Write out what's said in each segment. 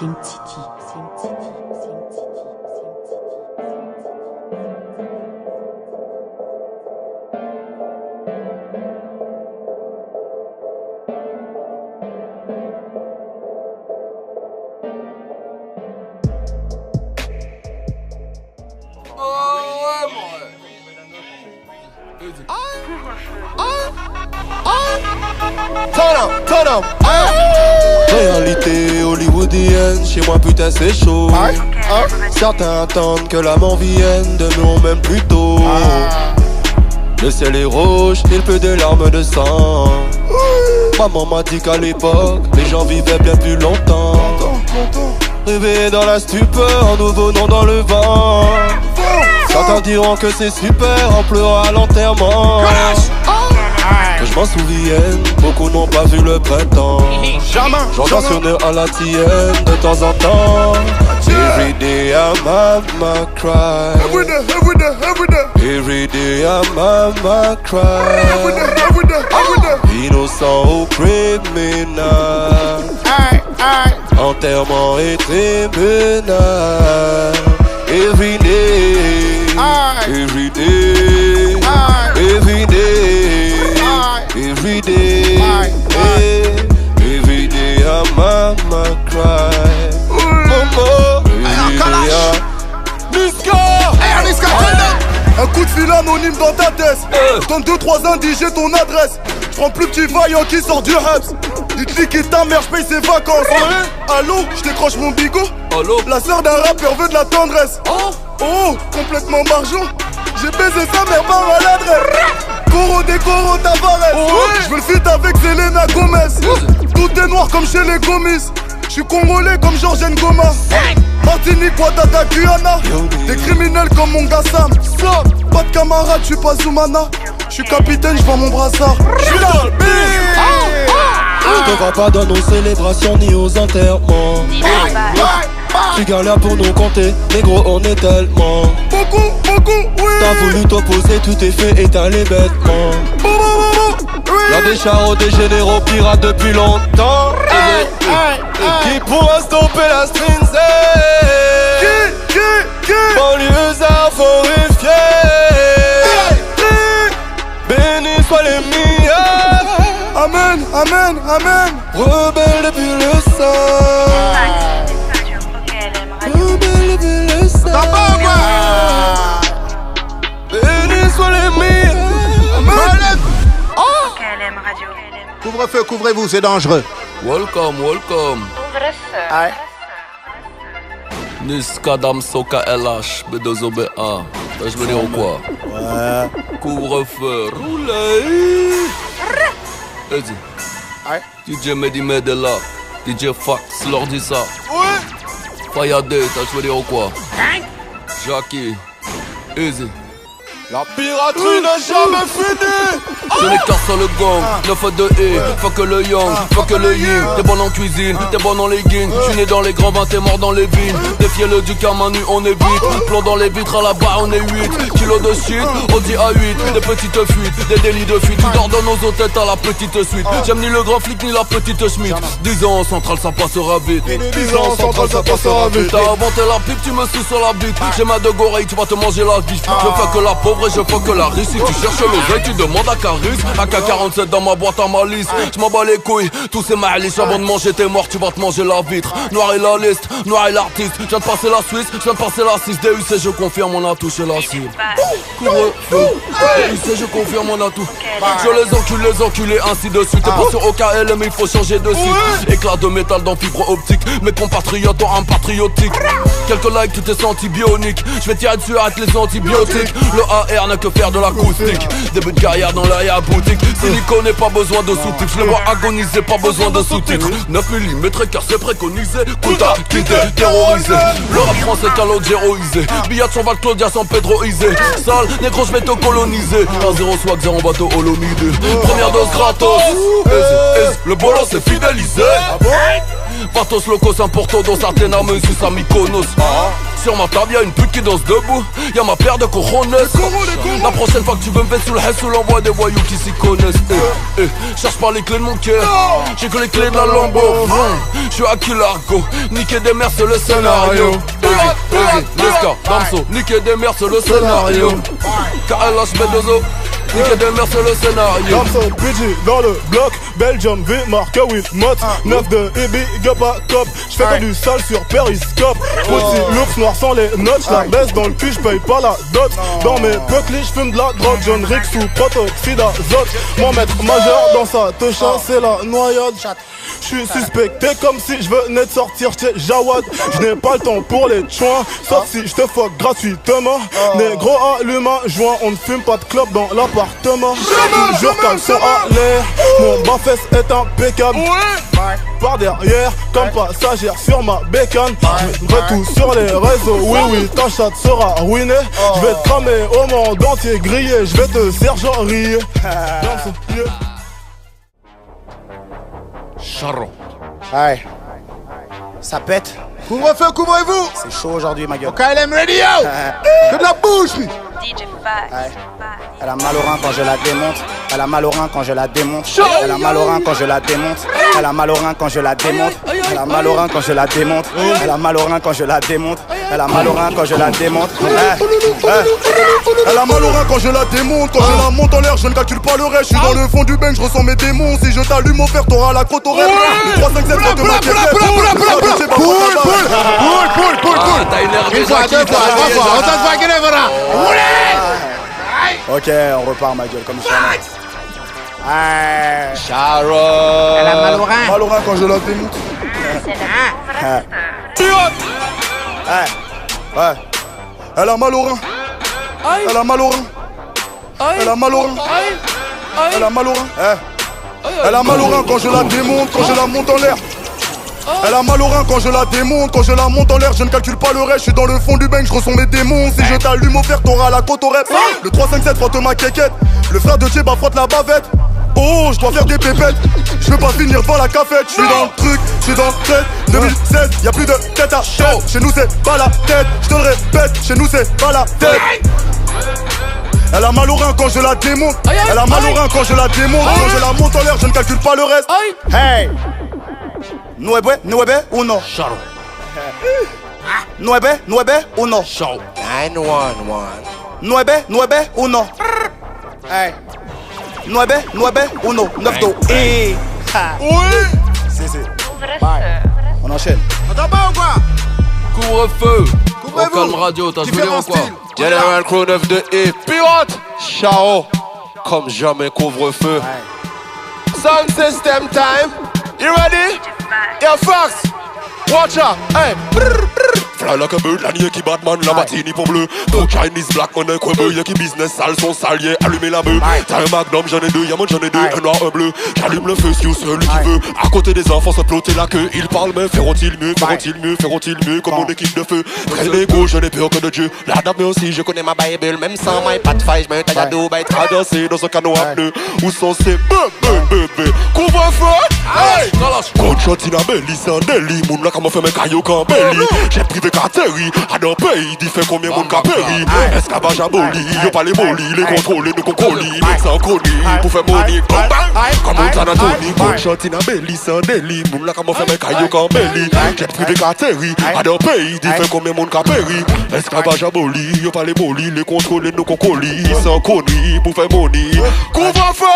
City. Turn up. Réalité hollywoodienne, chez moi putain c'est chaud. Certains attendent que l'amour vienne de nous même plus tôt. Le ciel est rouge, il pleut des larmes de sang. Maman m'a dit qu'à l'époque, les gens vivaient bien plus longtemps. Réveillés dans la stupeur, nous venons dans le vent. Certains diront que c'est super, on pleura à l'enterrement. Que je m'en souvienne, beaucoup n'ont pas vu le printemps. J'entends sonner à la tienne de temps en temps. Every day I mama cry. Every day I mama cry. Innocent ou criminel, enterrement et tribunal. Every day, every day, every day, every day, every day I mama cry. Momo, every day Niska. Un coup de fil anonyme dans ta tête. J'donne 2-3 indices, j'ai ton adresse. J'prends plus petit vaillant qui sort du Habs. Dites-lui que ta mère, j'paye ses vacances. Allô, j'décroche mon bigot. La sœur d'un rappeur veut de la tendresse. Oh, complètement margeon. J'ai baisé sa mère par maladresse. Coro décoro Tavares. J'veux le feat avec Selena Gomez. Tout est noir comme chez les Gomis. J'suis congolais comme Georges Ngoma. Martinique, Ouattara, Guyana. Des criminels comme mon gars Sam. Pas de camarade, j'suis pas Zoumana. J'suis capitaine, j'vends mon brassard. J'suis dans le on te va pas dans nos célébrations ni aux enterrements. Tu galères pour nous compter, négro on est tellement. Beaucoup, oui. T'as voulu t'opposer, tout est fait étaler bêtement. Y'a des charros, des généraux pirates depuis longtemps. Qui pourra stopper la strinze? Banlieusards horrifiés. Bénis soient les meilleurs. Amen, amen, amen. Rebelle depuis le sang. Rebelle depuis le sang. Bénis soient les meilleurs. Amen. Couvre-feu, couvrez-vous, c'est dangereux. Welcome. Couvre-feu. Niska Damsoka LH B2OBA. Je veux dire quoi? Couvre-feu, roulez. DJ Mehdi Medela, DJ Fax, leur dit ça. Fayade, je veux dire quoi? Jackie, Easy. La piraterie n'a jamais fini. Je les casse sur le gang, 9 de E, fuck le young, fuck le yin. T'es bon en cuisine, t'es bon en leggings. J'suis né dans les grands vins, t'es mort dans les vignes. Défiez-le du Kamanu, on est vite. Plomb dans les vitres, à la barre on est 8. Kilos de shit, Audi A8. Des petites fuites, des délits de fuite. Tu dors dans nos hôtels, t'as la petite suite. J'aime ni le grand flic ni la petite Schmitt. 10 ans en centrale, ça passera vite. 10 ans en centrale, ça passera vite. T'as inventé la pipe, tu me sous sur la bite. J'ai ma de goreille, tu vas te manger la bite. Je fais que la pauvre et je fais que la riche. Si tu cherches l'oseille, tu demandes à Caris. AK-47 dans ma boîte à malice. J'm'en bats les couilles, tous ces malices. Avant de manger tes morts, tu vas te manger la vitre. Noir et la liste, noir et l'artiste. Je viens de passer la Suisse, je viens de passer la 6 DUC, je confirme, on a touché la cible. Couvre-feu, DUC, je confirme, on a tout. Je les encule, ainsi de suite. T'es pas sur OKL, mais il faut changer de site. Éclat de métal dans fibre optique. Mes compatriotes ont un patriotique. Quelques likes, tu t'es senti bionique. Je vais tirer dessus, arrête les antibiotiques. Le AR n'a que faire de l'acoustique. Début de carrière dans l'arrière-boutique. Silicone n'est pas besoin de sous-titres. Je les vois agoniser, pas besoin de sous-titres. 9 mm car c'est préconisé. Kuta, quitté, terrorisé. Le rap français calogéroisé. Billard sur Val Claudia sans Pedroisé. Sale, négro, je vais te coloniser. 1-0 swag, 0 bateau holonidé. Première dose gratos. Le bolos c'est fidélisé. Patos locos, un porto dos, Athéna, Mesus, à Mykonos. Sur ma table y'a une pute qui danse debout. Y'a ma paire de cojones. La prochaine fois que tu veux me faire sous le hess, ou l'envoie des voyous qui s'y connaissent. Cherche pas les clés de mon cœur, j'ai que les clés de la Lambo. J'suis à Kilargo, niquer des mères c'est le scénario. Nesca, Damso, niquer des mères c'est le scénario. KLH Bedozo, niquer des mères c'est le scénario. Damso, BG dans le bloc, Belgium, V, marque Will Mott. 9 de Ebi, Gapa Cop. J'fais pas du sale sur Periscope. Petit l'ours noir sans les notes. J'la baisse dans le cul, j'paye pas la dot. Dans mes pucklis, j'fume de la drogue. John Rick sous protoxyde d'azote. Mon maître majeur dans sa techa, c'est la noyade. J'suis suspecté comme si j'venais de sortir chez Jawad. J'n'ai pas le temps pour les chouins, sauf si j'te fuck gratuitement. Négro allume un joint, on ne fume pas de clope dans l'appartement. Toujours caleçon à l'air, mon bas-fesse est impeccable. Par derrière, comme passagère sur ma bécane. J'mettrai tout sur les réseaux, oui, ta chatte sera ruinée. J'vais te cramer au monde entier grillé, j'vais te sergerier. Charron. Ouais. Ça pète. Couvre-feu, couvrez-vous. C'est chaud aujourd'hui, ma gueule. KLM Radio. Que de la bouche, lui. DJ Fag. Ouais. Elle a mal au rein quand je la démonte. Elle a mal au rein quand je la démonte. Elle a mal au rein quand je la démonte. Elle a mal au rein quand je la démonte. Elle a mal au rein quand je la démonte. Elle a mal au rein quand je la démonte. Elle a mal au rein quand je la démonte. Elle a mal au rein quand je la démonte. Quand je la monte en l'air, je ne calcule pas le reste. Je suis dans le fond du bain, je ressens mes démons. Si je t'allume au fer, t'auras la crotte au rêve. Le 3, 5, 7, quand te maquille. T'as une air déjà qui Ok, on repart, ma gueule, comme ça. Sharon. Elle a mal au rein. Mal au rein quand je la démonte. Ouais. Elle a mal au rein. Elle a mal au rein. Elle a mal au rein. Elle a mal au rein. Elle a mal au rein quand je la démonte, quand je la monte en l'air. Elle a mal au rein quand je la démonte, quand je la monte en l'air, je ne calcule pas le reste, je suis dans le fond du bain, je ressens mes démons. Si je t'allume au fer, t'auras la côte au rep. Le 3-5-7 frotte ma quéquette, le frère de Djeba frotte la bavette. Oh, je dois faire des pépettes, je veux pas finir devant la cafette. Je suis dans le truc, je suis dans le tête. 2016, y'a plus de tête à tête. Chez nous c'est pas la tête, je te le répète, chez nous c'est pas la tête. Elle a mal au rein quand je la démonte. Elle a mal au rein quand je la démonte. Quand je la monte en l'air, je ne calcule pas le reste. Hey! Nueve ou non? Charron. Nueve ou non? Charron. 911. Nueve ou non? Hey! Nueve ou non? 9 do. Oui! On enchaîne. Attends pas ou quoi? Couvre-feu. Au Couvrez-vous. calme radio, t'as joué ou quoi? General Crew 9 de E. Pilote. Sharon. Comme jamais couvre-feu. Sound system time. You ready? Yeah, Fox. Watch out. Hey. Fly like a bird, la nique qui Batman, la matini pour bleu. Trop Chinese black money, quoi y'a qui business sale, son salier, allumer la bœuf. T'as un magnum, j'en ai deux, y'a moi j'en ai deux, un noir, un bleu. J'allume le feu, si ou celui qui veut. À côté des enfants, se ploter la queue. Ils parlent, mais feront-ils mieux, feront-ils mieux, comme mon équipe de feu. Très l'égo, je n'ai peur que de Dieu. La dame, mais aussi, je connais ma Bible, même sans my pas de faille, j'mets un tag à dos, bah être traversé dans un canot à pneus. Où sont ces bébés? Couvre-feu! Hey! Gunshot in a belly, sans délit, moun la comment fait mes caillots quand belly. J'ai privé Kateri, à d'un pays, dit fait combien moun ka péri. Esclavage aboli, y'a pas les molis, les contrôlés de concoli. Sans coni, pour faire money, comme un Anatolie. Gunshot in a belly, sans délit, moun la comment fait mes caillots quand belly. J'ai privé Kateri, à d'un pays, dit fait combien moun ka péri. Esclavage aboli, y'a pas les molis, les contrôlés de concoli. Sans coni, pour faire money. Couvre-feu!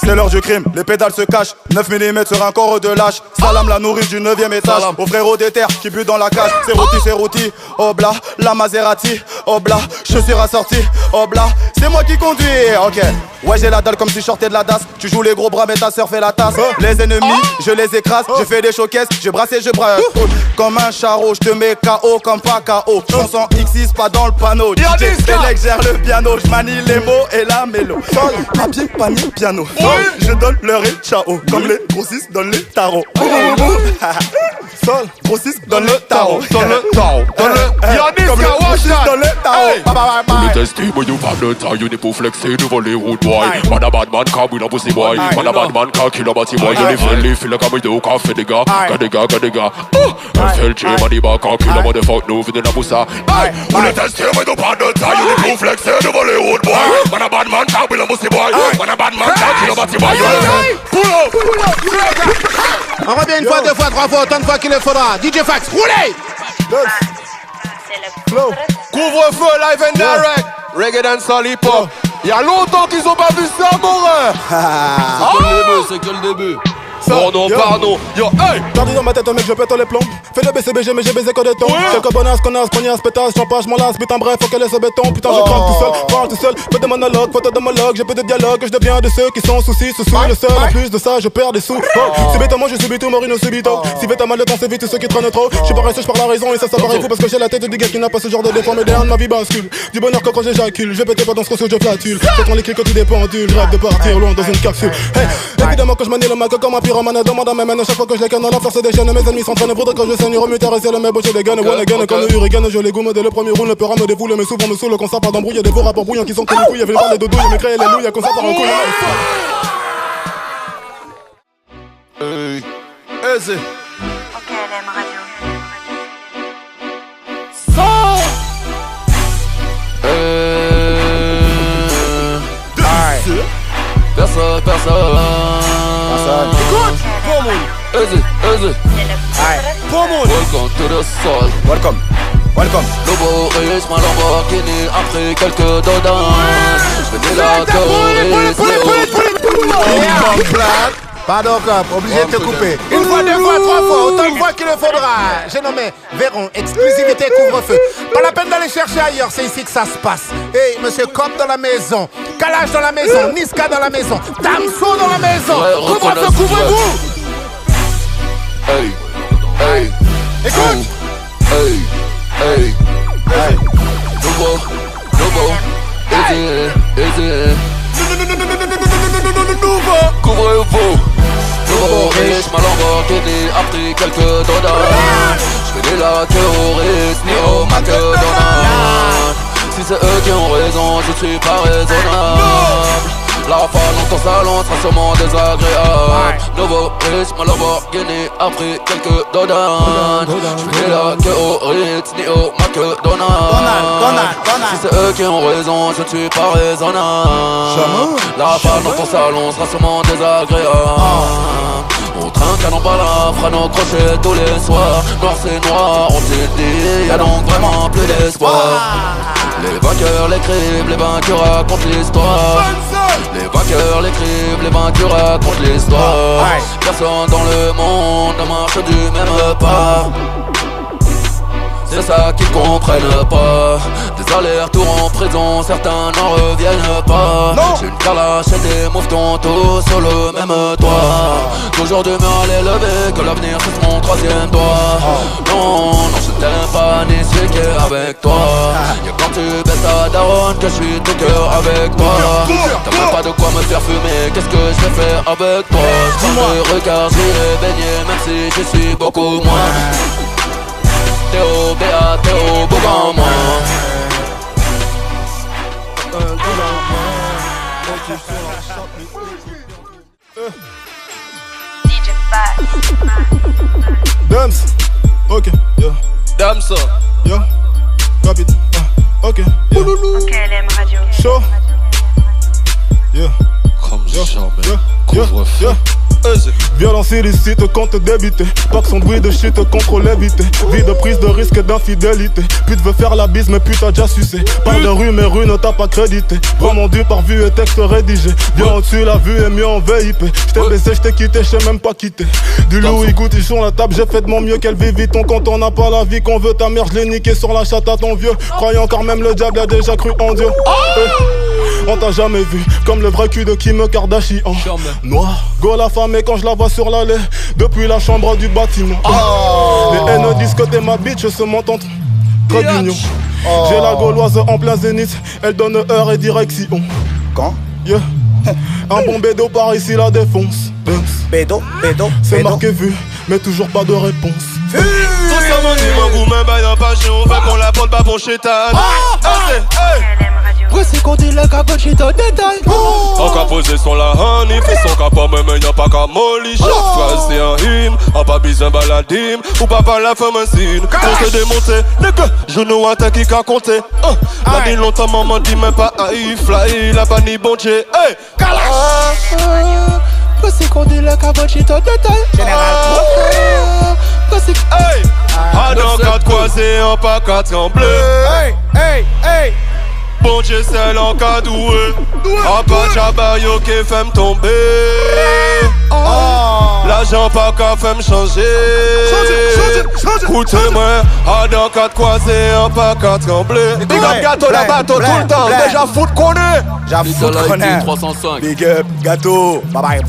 C'est l'heure du crime, les pédales se cachent. 9 mm sur un corps de lâche. Salam la nourrice du 9ème étage. Au frérot des terres qui butent dans la cage. C'est rôti, obla, la Maserati. Obla, je suis rassorti. Obla, c'est moi qui conduis. Ok, ouais j'ai la dalle comme si je sortais de la DAS. Tu joues les gros bras mais ta sœur fait la tasse. Les ennemis, je les écrase. Je fais des showcases, je brasse et je brasse. Comme un charreau, je te mets KO comme pas KO. Chanson X6 pas dans le panneau. DJ Select gère le piano. Je manie les mots et la mélo. Sol, papier, panier, piano. Je donne l'heure et ciao. Comme les grossistes donnent les tarots. Sol, grossistes donne le tarot. Donne le tarot. Comme les grossistes donnent le tarot. bye. Pour le tester, mais you pas de taille, you n'est pour flexer devant les road boy. Man a bad man, car we la pussy boy. Man a bad man, car kill a bâti boy. Je les fais la caméra de car fait des gars. Car des gars. FLG, man, car kill a motherfuck, nous venez la boussa. Pour le tester, mais you pas de taille, you n'est pour flexer devant les road boy. Man a bad man, car we la pussy boy. Man a bad man, car kill a bâti boy. On revient une fois, deux fois, trois fois, autant de fois qu'il le faudra. DJ Fax, roulez! Couvre-feu, live and direct. Reggae dance en hip-hop. Y'a longtemps qu'ils ont pas vu ça, mon rêve. C'est que le début. Pardon. Yo, hey! Perdu dans ma tête, mec, je pète les plombs. Fais le BCBG, mais j'ai baisé que des tons. Quelques bonasses, connasses, pognasse, pétasse, champage, mon lasse, putain, bref, faut qu'elle laisse ce béton. Putain, je crame tout seul, parle tout seul. Peu de monologue, photo de monologue, j'ai peu de dialogue. Je deviens de ceux qui sont soucis, sous le seul. En plus de ça, je perds des sous. Subitement, je subis tout, Morino subito. Si vite mal de temps, c'est vite ceux qui traînent trop. Je suis paresseux, je parle la raison, et ça paraît fou parce que j'ai la tête du gars qui n'a pas ce genre de défaut. Mais derrière ma vie bascule. Du bonheur que quand j'éjacule, je pétais pas dans ce conso, je flatule. J'entends les clics quand tu des pendules, je rêve de partir loin dans une capsule. Évidemment que je manie le mac comme un pyromane, demande à mes à chaque fois que je les canne, la force déchaîne. Mes ennemis s'entraînent pour que je saigne. Remuter et ciel, mes bouches des gaines. One again, comme le hurricane, je les goume dès le premier roule. Ne peut me défoule, mais souvent me saoule. Quand ça part d'embrouille, des beaux rapports brouillants qui sont comme les couilles. Viens parler de douille, mais créer les louilles, quand ça part en couille. Easy. KLM Radio. Personne. Écoute. Easy. Welcome to the soul. Welcome. Lobo riche, ma Lamborghini, après quelques dodans. Je fais des lacs, Pas d'encop, obligé de te couper. Une fois, deux fois, trois fois, autant de fois qu'il le faudra. J'ai nommé Véron, exclusivité couvre-feu. Pas la peine d'aller chercher ailleurs, c'est ici que ça se passe. Hey, monsieur Cop dans la maison, Kalash dans la maison, Niska dans la maison, Damso dans la maison. Couvre-feu, couvrez-vous. Hey. Écoute. Hey. Nouveau. Easy. Couvre-vous. Nouveau riche, ma Lamborghini, après quelques dodans. J'fais des lacs au risque, ni au McDonald's. Si c'est eux qui ont raison, je suis pas raisonnable. La rafale dans ton salon sera sûrement désagréable. Nouveau riche, ma Lamborghini, après quelques dodans. J'fais des lacs au Ritz, ni au McDonald's. Si c'est eux qui ont raison, je ne suis pas raisonnable. La rafale dans ton salon sera sûrement désagréable. On trinque à l'emballage, fera nos crochets tous les soirs. Noir c'est noir, on s'est dit, y'a donc vraiment plus d'espoir. Les vainqueurs l'écrivent, les vaincus racontent l'histoire. Les vainqueurs l'écrivent, les vaincus racontent l'histoire. Personne dans le monde ne marche du même pas. C'est ça qu'ils comprennent pas. Des allers-retours en prison, certains n'en reviennent pas. J'ai une carlache et des mouvetons tous sur le même toit. Toujours d'humeur à l'élever, que l'avenir c'est mon troisième doigt. Non, je t'aime pas ni celui qui est avec toi. Y'a quand tu baisses ta daronne que je suis tout cœur avec toi. T'as même pas de quoi me faire fumer, qu'est-ce que je vais faire avec toi? J'prends le regard, j'irai baigner même si je suis beaucoup moins. Théo, Béa, Théo, beau en moi. DJ Fax. Dams. Ok, yo. Damso. Yo. Rapide. Ok. KLM Radio. Chaud. Yo. Comme jamais. Couvre-feu. Violence illicite, compte débité. Tox son bruit de shit, contrôle évité. Vie de prise de risque d'infidélité. Pute veut faire la bise mais pute a déjà sucé. Parle de rue mais rue ne t'a pas crédité. Vraiment dû par vue et texte rédigé. Bien au-dessus la vue est mieux en VIP. J't'ai baissé, j't'ai quitté, j't'ai même pas quitté. Du loup il goûte, ils sur la table. J'ai fait de mon mieux qu'elle vit vite. Quand on n'a pas la vie qu'on veut, ta mère j'l'ai niqué sur la chatte à ton vieux. Croyant encore même le diable a déjà cru en Dieu. On t'a jamais vu comme le vrai cul de Kim Kardashian. Noir, go la femme et quand je la vois sur l'allée depuis la chambre du bâtiment. Les haines disent que t'es ma bitch, se m'entend très mignon. J'ai la gauloise en plein zénith, elle donne heure et direction. Quand? Yeah. Un bon bédo par ici la défonce. Bédo. C'est marqué vu, mais toujours pas de réponse. Tout ça m'en dit, mon goût, même pas passion. Fait qu'on la porte pas pour mon chétan. KLM Radio. Voici qu'on dit le cabochit au détail. On qu'a posé son la honey, fait son capot, mais y'a pas qu'à molly. Chaque phrase c'est un hymne, on pas besoin baladim, ou pas par la femme un signe. Pour te démonter, nigga, je nous attends qui qu'a compté. La dit longtemps, maman dit même pas aïe, fly, la pas ni bon Dieu. Hey, voici qu'on dit le cabochit au détail. Voici, hey, à dans quatre croisés, en pas quatre en bleu. Hey. Bon Dieu c'est l'encadoué. A pas chabayo qui fait me tomber. L'argent pas qu'à fait me changer. Écoutez-moi, à dans quatre croisés, en pas quatre tremblés. Big up gâteau la bateau tout le temps. Déjà foot qu'on est. Déjà foot qu'on est. 305. Big up gâteau. Bye.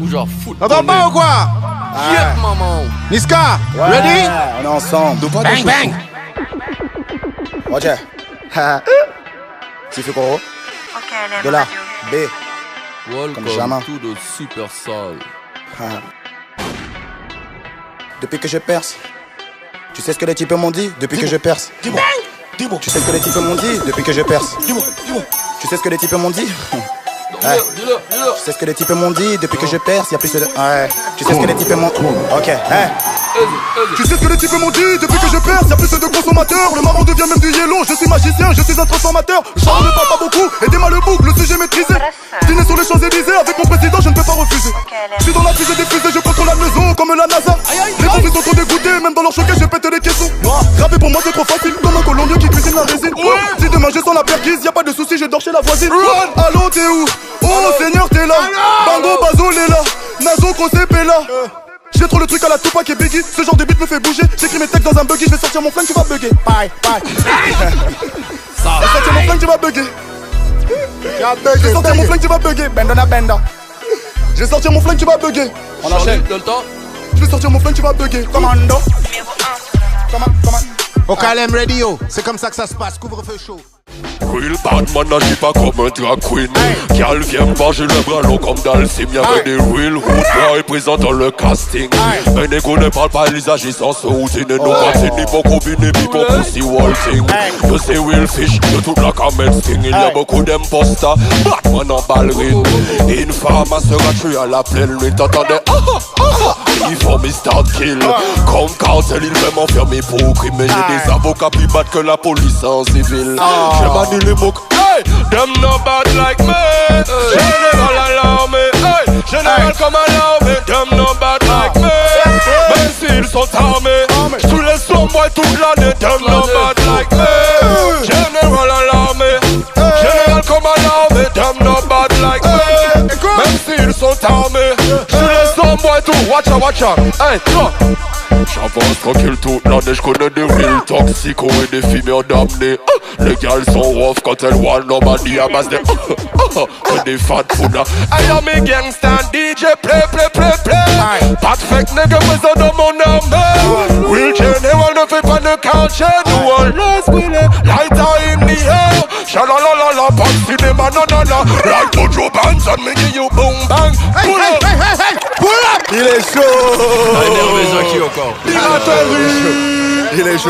Ou genre foot. T'entends pas ou quoi? Yep, maman. Niska, Ouais, ready? on est ensemble. Bang bang. Roger. Tu fais quoi? KLM De là. Radio. B. Welcome jamais. to the Super Soul. Depuis que je perce. Tu sais ce que les types m'ont dit depuis que je perce? Dis-moi. Tu sais ce que les types m'ont dit depuis que je perce? Dis-moi. Tu sais ce que les types m'ont dit? Dis-le. Tu sais ce que les types m'ont dit depuis que je perce? Y'a plus de... Ouais. Tu sais ce que les types m'ont... Ok. Tu sais ce que les types m'ont dit depuis que je perce, y'a plus de consommateurs. Le marron devient même du yellow. Je suis magicien, je suis un transformateur. Je parle ne parle pas beaucoup, aidez-moi le bouc, le sujet maîtrisé. Dîner sur les Champs-Élysées avec mon président, je ne peux pas refuser. Je suis dans la fusée des fusées, je contrôle la maison comme la NASA. Les profils sont trop dégoûtés, même dans leur choquet, je pète les caissons. Rapper pour moi c'est trop facile, comme un Colombien qui cuisine la résine. Si demain je sens la perquise, y'a pas de soucis, je dors chez la voisine. Allô, t'es où? Oh Seigneur, t'es là. Bango, Bazo, Léla. Nazo, Kosé, Pella. J'ai trop le truc à la Tupac et Biggie. Ce genre de beat me fait bouger. J'écris mes textes dans un buggy. Je vais sortir mon flingue, tu vas bugger. Bye. Je vais sortir mon flingue, tu vas bugger. Je vais sortir mon flingue, tu vas bugger. Benda. Je vais sortir mon flingue, tu vas bugger. On enchaîne. Je vais sortir mon flingue, tu vas bugger. Commando. Numéro 1 sur la radio. Comment? Au KLM Radio, c'est comme ça que ça se passe, couvre-feu chaud. Real bad man n'agit pas comme un drag queen. Cal vient manger le bras long comme dans le sim. Y'avait des real hood boys présentant le casting. Un égo ne parle pas, ils agissent en soutien. Et nous c'est ni pour combiner, ni pour pussy waltzing. Je sais Will Fish, de toute la camel sting. Il y a beaucoup d'imposters, Batman en ballerine. Une femme sera tuée à la pleine nuit. T'entendais il faut me start kill. Comme cartel, il veut m'enfermer pour crime. Mais j'ai des avocats plus bad que la police en civil. J'ai banni les mots. Hey, them no bad like me. Général alarmé. Hey, général comme alarmé. Them no bad like me. Même s'ils sont armés, tous les sombois toute l'année. Them no bad like me. Général alarmé. Général comme alarmé. Them no bad like me. Même s'ils sont armés, tous les sombois tout. Watch out. Hey, go. J'avance tranquille toute l'année, j'connais des real toxicos et des femmes damnées. Les gals sont rough quand elles voient nobody à base de que des fat foudres. I am a gangsta DJ, play. Pas de fake nigga présent dans mon armée. Real general ne fait pas de quartier. Nous on laisse briller, lighter in the air. Shalalala, pas de cinéma, non. Like Mojo Banton, me give you boom bang. Hey, pull up. Il est chaud. Énervé Jackie encore. Il est chaud.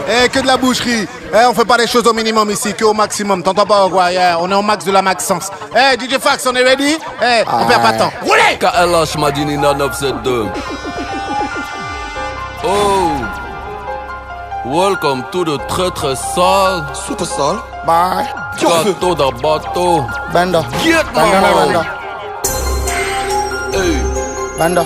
Eh, que de la boucherie. On fait pas les choses au minimum ici, que au maximum. T'entends pas ou quoi? On est au max de la maxence. DJ Fax, on est ready? On perd pas de temps. Roulez! KLH Madinina 972. Welcome to the très sale. Super sale. Bye. Gâteau d'un bateau. Benda. Get maman. Hey. Benda.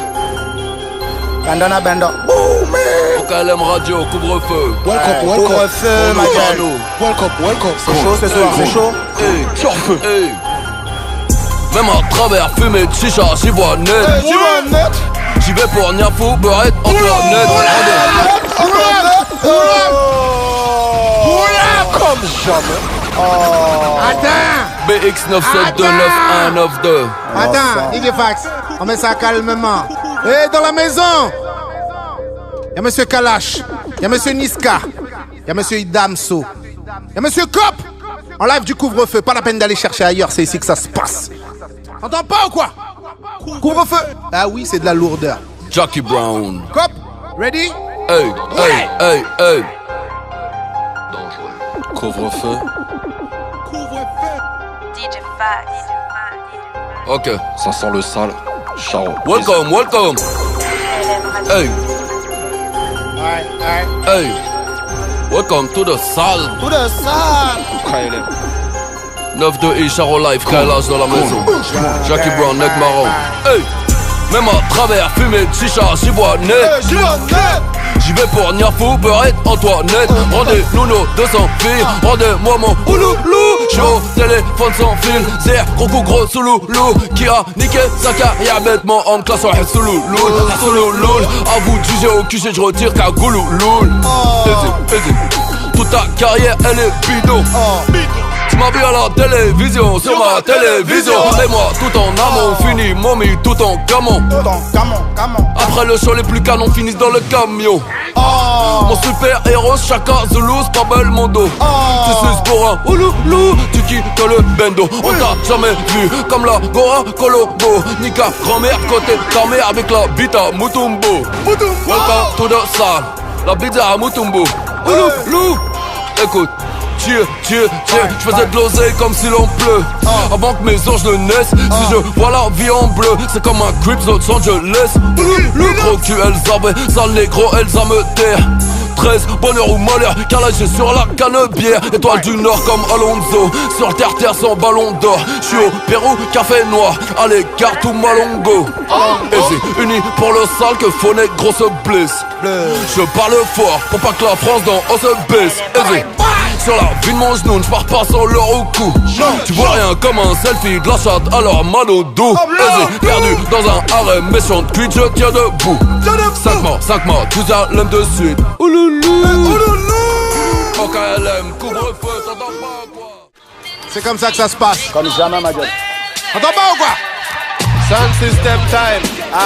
Boom, Au KLM Radio, couvre-feu. Couvre-feu, ma gueule. Welcome. C'est chaud ce soir, c'est chaud. Hey. Même à travers fumée de chicha, j'y vois net. J'y vais pour Niafou, Beurette, Antoinette. Comme jamais. Attends! BX 9729192. Attends, DJ Fax, on met ça calmement. Dans la maison, y'a Monsieur Kalash, y'a Monsieur Niska, y'a Monsieur Idamso, y'a Monsieur Cop. En live du couvre-feu, pas la peine d'aller chercher ailleurs, c'est ici que ça se passe. T'entends pas ou quoi? Couvre-feu. Ah oui, c'est de la lourdeur. Jackie Brown. Cop, ready? Hey. Couvre-feu. DJ Fax. Ok. Ça sent le sale. Charo. Welcome, welcome. Hey. Hey. Welcome to the salle. Tout de ça. KLM. 9-2 et Charo Life, KLH dans la maison. Jackie Brown, Neg Marron. Hey. Même à travers fumée de chicha, j'y vois net. J'y vais pour Niafou, Beurette, Antoinette. Rendez-nous nos 200 filles. Rendez-moi mon ouloulou. J'suis au téléphone sans fil. Zér, gros coup, gros souloulou. Qui a niqué sa carrière bêtement en classe au soulouloul. Soulouloul. À vous de juger au QG, j'retire qu'à goulouloul. Easy. Toute ta carrière, elle est bidon. Tu m'as vu à la télévision, sur ma télévision. Et moi tout en amont, fini mommy tout en camon. Après le show les plus canons finissent dans le camion. Mon super héros, chacun Zulu, pas belle mon dos. Tu suces pour un ouloulou, tu quittes le bendo. On t'a jamais vu comme la Gora Colombo. Nika grand-mère côté ta mère avec la bite à Mutumbo. Welcome to the sun, la bite à Mutumbo. Ouloulou, écoute. J'faisais de l'oseille comme si l'on pleut. Avant que mes anges ne naissent, si je vois la vie en bleu, c'est comme un Crips Los Angeles. Le gros cul Elzabé, sale négro Elsa me terre. 13, bonheur ou malheur, car là j'ai sur la canne-bière. Étoile du Nord comme Alonso, sur terre sans ballon d'or. J'suis au Pérou, café noir, allez carte ou malongo. Easy, unis pour le sale que Phonet grosse blesse. Je parle fort pour pas que la France dans on se baisse. Easy. Sur la vie de mon genou, j'pars pas sans l'or au cou. Tu vois rien comme un selfie de la chatte, alors mal au dos. Perdu dans un harem, méchant de cuite, je tiens debout. 5 morts, tu l'aime de suite. Ouloulou. Au KLM, couvre-feu, t'entends pas quoi? C'est comme ça que ça se passe. Comme jamais, ma gueule. T'entends pas ou quoi? Sound system time.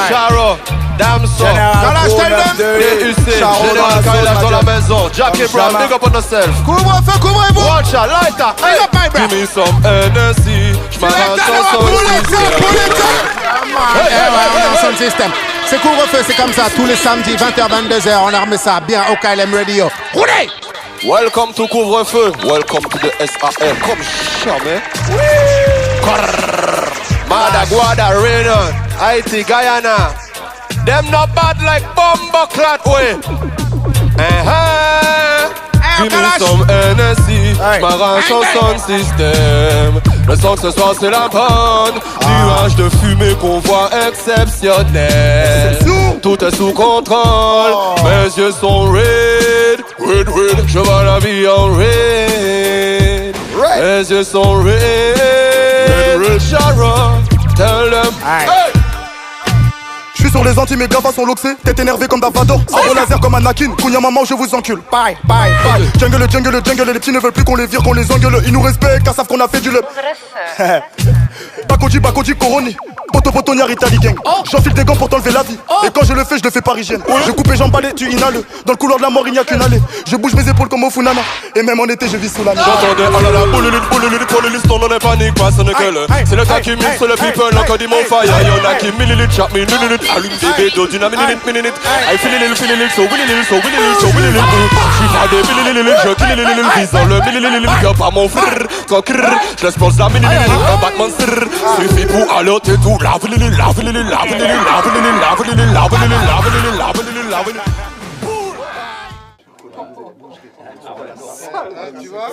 Charo. Damso. Kalash, tell them. DUC. Général KLH dans la maison. Jackie Brown, big up on yourself. Couvre-feu, couvrez-vous. Watch out, lighter. Big up, my brother. Give me some NSC. J'm'arrange sans On est en sound system. C'est couvre-feu, c'est comme ça. Tous les samedis, 20h-22h, on a remis ça bien au KLM Radio. Roulez! Welcome to Couvre-feu. Welcome to the SAR. Comme jamais. Madaguada, Renan, Haiti, Guyana. Them not bad like Bomba Clat way. Give me some NSC, j'm'arrache en sound system. Le son que ce soir c'est la bonne. Nuage de fumée, convoi exceptionnel. Tout est sous contrôle, mes yeux sont red. Je vois la vie en red. Mes yeux sont red. Charo, tell them. Hey. Je suis sur les Antilles, mes gavas sont loxés. Tête énervée comme Davador. Sabre laser comme Anakin. Kounia maman, je vous encule. Bye. Jungle. Les petits ne veulent plus qu'on les vire, qu'on les engueule. Ils nous respectent car savent qu'on a fait du lep. Bakoji, Coroni. Poto, Nyari, gang. J'enfile des gants pour t'enlever la vie. Et quand je le fais par hygiène. Je coupe et j'emballe, tu inhales. Dans le couloir de la mort, il n'y a qu'une allée. Je bouge mes épaules comme au Funana. Et même en été, je vis sous la nuit. J'entendais oh là là, boululite, on n'en est panique, pas ce n'est que le. C'est le cas qui mine sur le people, encore dit mon fire. Y'en a qui millilite, chap me millilite. Allume des bédos d'une minute. I feel it, so willilite. J'suis pas des millilite, je kill it, visant le millilite. Y'a pas mon frère, quand crrr. J'laisse pense la millilite, un Batman srr. Suffit pour alerter tout. Lave lili. Tu vois?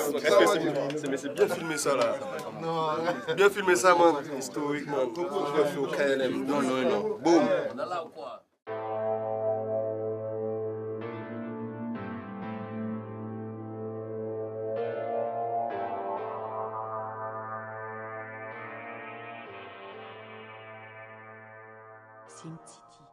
C'est bien filmé ça là. Non, bien filmé ça, man. Historique, man. Je le fais au KLM. Non. Boum. SimCity.